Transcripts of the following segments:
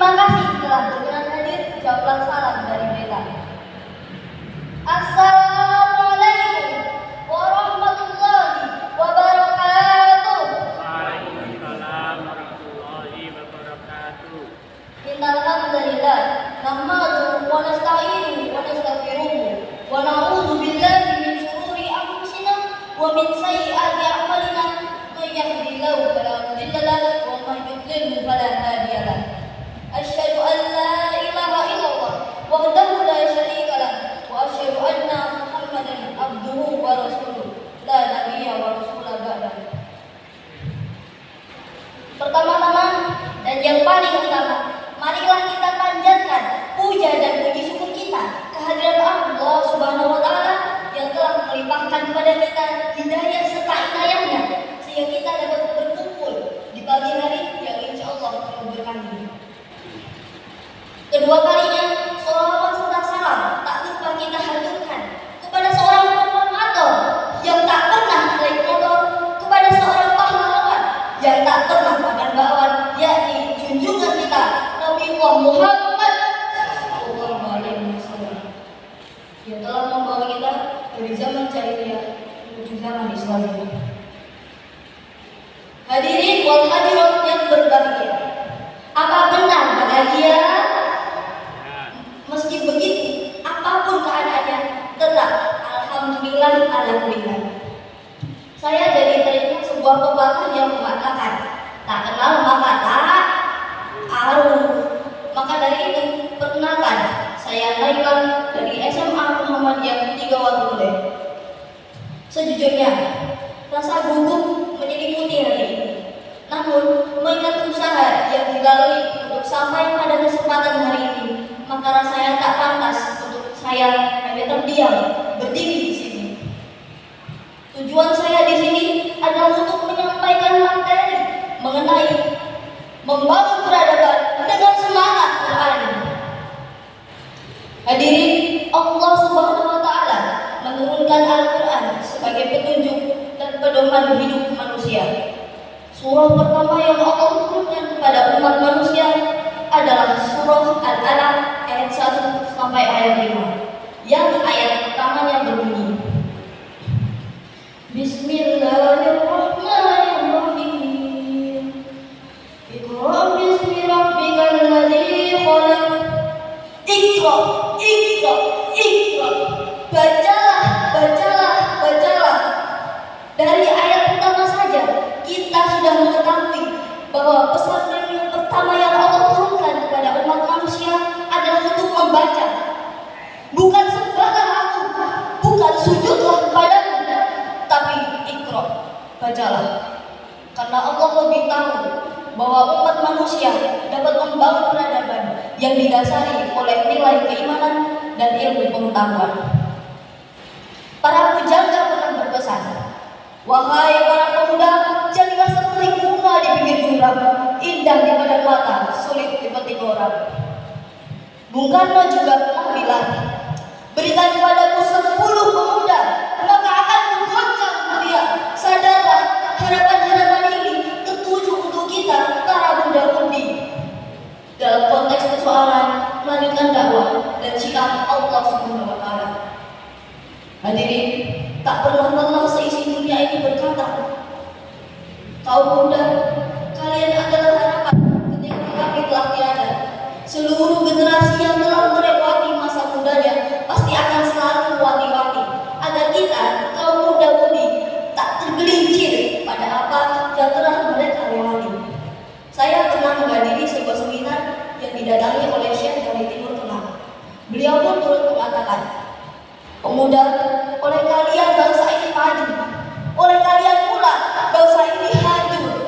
Terima kasih telah berkenan hadir. Jawablah salam dari beta. Assalamualaikum warahmatullahi wabarakatuh. Waalaikumsalam warahmatullahi wabarakatuh. Innal hamdalillah nahmaduhu wa nasta'inuhu wa nastaghfiruh wa na'udzu billahi min shururi anfusina wa min sayyiati a'malina. May yahdihillahu fala mudilla lahu wa may yudlilhu fala hadiya lahu. Asyhadu an la ilaha illallah wahdahu la syarika lahu wa asyhadu anna Muhammadan abduhu wa rasuluh la nabiyya wa rasula ba'dahu. Pertama-tama dan yang paling utama, marilah kita panjatkan puja dan puji syukur kita kehadirat Allah Subhanahu wa taala yang telah melimpahkan kepada kita hidayah serta inayahnya sehingga kita dapat berkumpul di pagi hari yang insyaallah penuh berkah. Kedua kalinya, sholawat serta salam tak lupa kita haturkan kepada seorang proklamator yang tak pernah naik motor, kepada seorang pahlawan yang tak pernah makan bakwan, yakni junjungan kita Nabi Muhammad sallallahu alaihi wasallam yang telah membawa kita dari zaman jahiliyah menuju zaman Islam. Hadirin wal hadirat yang berbahagia, apa benar bahagia? Meski begitu, apapun keadaannya, tetap alhamdulillah alhamdulillah. Saya jadi teringat sebuah pepatah yang mengatakan, tak kenal maka tak aruf. Maka dari itu, perkenalkan, saya Naila dari SMA Muhammadiyah 3 Watuleh. Sejujurnya, rasa gugup menyelimuti hari ini. Namun, mengingat usaha yang dilalui untuk sampai pada kesempatan hari ini, maka rasanya tak pantas untuk saya hanya terdiam berdiri di sini. Tujuan saya di sini adalah untuk menyampaikan materi mengenai membangun peradaban dengan semangat Quran. Hadirin, Allah Subhanahu wa taala menurunkan Al-Qur'an sebagai petunjuk dan pedoman hidup manusia. Surah pertama yang Allah turunkan kepada umat manusia adalah surah Al-Alaq ayat 1 sampai ayat 5. Yang ayat pertamanya berbunyi, Bismillahirrahmanirrahim. Iqra bismi rabbikal ladzi khalaq. Iqra, iqra, iqra. Bacalah, bacalah, bacalah. Dari ayat pertama saja kita sudah mengetahui bahwa pesan yang pertama yang Allah turunkan kepada umat manusia adalah untuk membaca. Bukan sembahlah aku, bukan sujudlah kepadamu, tapi Iqra, bacalah. Karena Allah lebih tahu bahwa umat manusia dapat membangun peradaban yang didasari oleh nilai keimanan dan ilmu pengetahuan. Para pujangga pernah berpesan, wahai para pemuda, jadilah seperti bunga di pinggir jurang, indah di badan mata, sulit dipetik orang. Bung Karno juga pernah bilang, berikan kepadaku 10 pemuda, maka akan menggoncang dunia. Sadarlah, harapan-harapan ini tertuju untuk kita, para muda-mudi. Dalam konteks persoalan melanjutkan dakwah dan sikap Allah Subhanahu wa taala. Hadirin, tak pernah seisi dunia ini berkata, kaum muda, kalian adalah harapan ketika kami telah tiada. Seluruh generasi yang telah melewati masa mudanya pasti akan selalu mewanti-wanti agar kita, kaum muda-mudi, tak tergelincir pada apa yang telah mereka lewati. Saya pernah menghadiri sebuah seminar yang didatangi oleh Syekh dari Timur Tengah. Beliau pun turut mengatakan, pemuda, oleh kalian bangsa ini maju, oleh kalian pula bangsa ini hancur.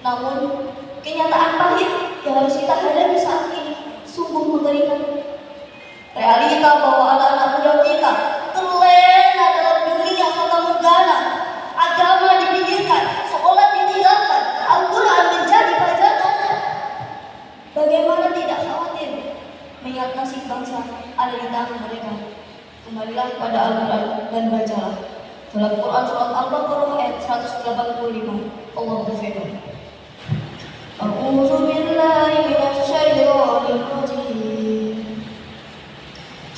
Namun, kenyataan pahit yang harus kita hadapi saat ini sungguh mengerikan. Realita bahwa anak-anak muda kita terlena dalam dunia fata morgana, agama dipinggirkan, sekolah ditinggalkan, Al-Quran menjadi pajangan. Bagaimana tidak khawatir melihat nasib bangsa ada di tangan mereka? Kembalilah kepada Al-Quran dan bacalah. Dalam Quran surat Al-Baqarah ayat 185, Allah berfirman, A'udzu billahi minasy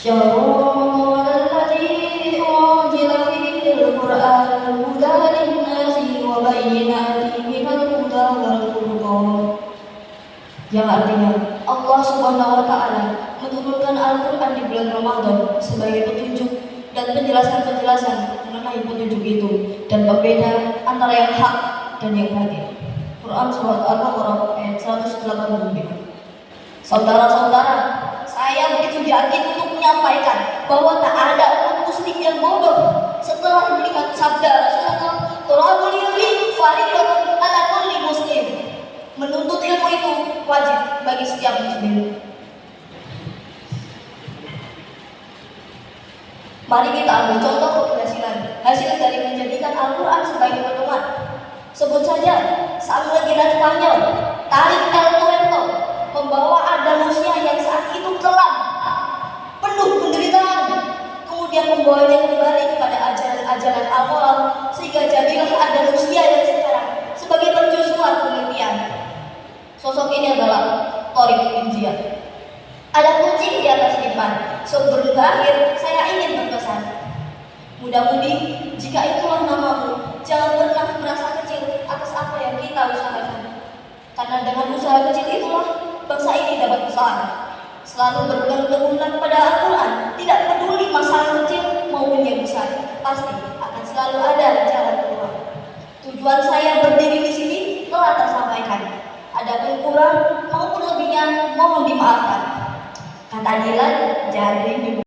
شهر رمضان الذي أنزل فيه القرآن هدى للناس وبينات من الهدى والفرقان. Yang artinya Allah Subhanahu wa Ta'ala menurunkan Al-Quran di bulan Ramadan sebagai petunjuk dan penjelasan-penjelasan mengenai petunjuk itu dan pembeda antara yang hak dan yang batil. Quran Surat Al-Baqarah ayat 185. Saudara-saudara, saya begitu yakin untuk menyampaikan bahwa tak ada umat muslim yang bodoh setelah melihat sabda Rasulullah, "Thalabul ilmi fardhatun 'ala kulli muslim." Menuntut ilmu itu wajib bagi setiap muslim. Mari kita ambil contoh keberhasilan hasil dari menjadikan Al-Quran sebagai pedoman. Sebut saja Samuel Leginas Spanyol, tarik El Torrento, membawa Andalusia yang saat itu kelam, penuh penderitaan, kemudian membawanya kembali kepada ajaran Al-Quran sehingga jadilah Andalusia yang sekarang sebagai mercusuar penelitian. Sosok ini adalah Tariq bin Ziyad. Ada kucing di atas dipan. Sebelum berakhir, saya ingin berpesan. Mudah-mudi, jika itulah namamu, jangan pernah merasa kecil atas apa yang kita usahakan. Karena dengan usaha kecil itulah bangsa ini dapat besar. Selalu berpegang pada Al-Quran, tidak peduli masalah kecil maupun yang besar, pasti akan selalu ada jalan keluar. Tujuan saya berdiri di sini telah tersampaikan. Adapun kurang maupun lebihnya mohon dimaafkan. Kata Dilan, jadi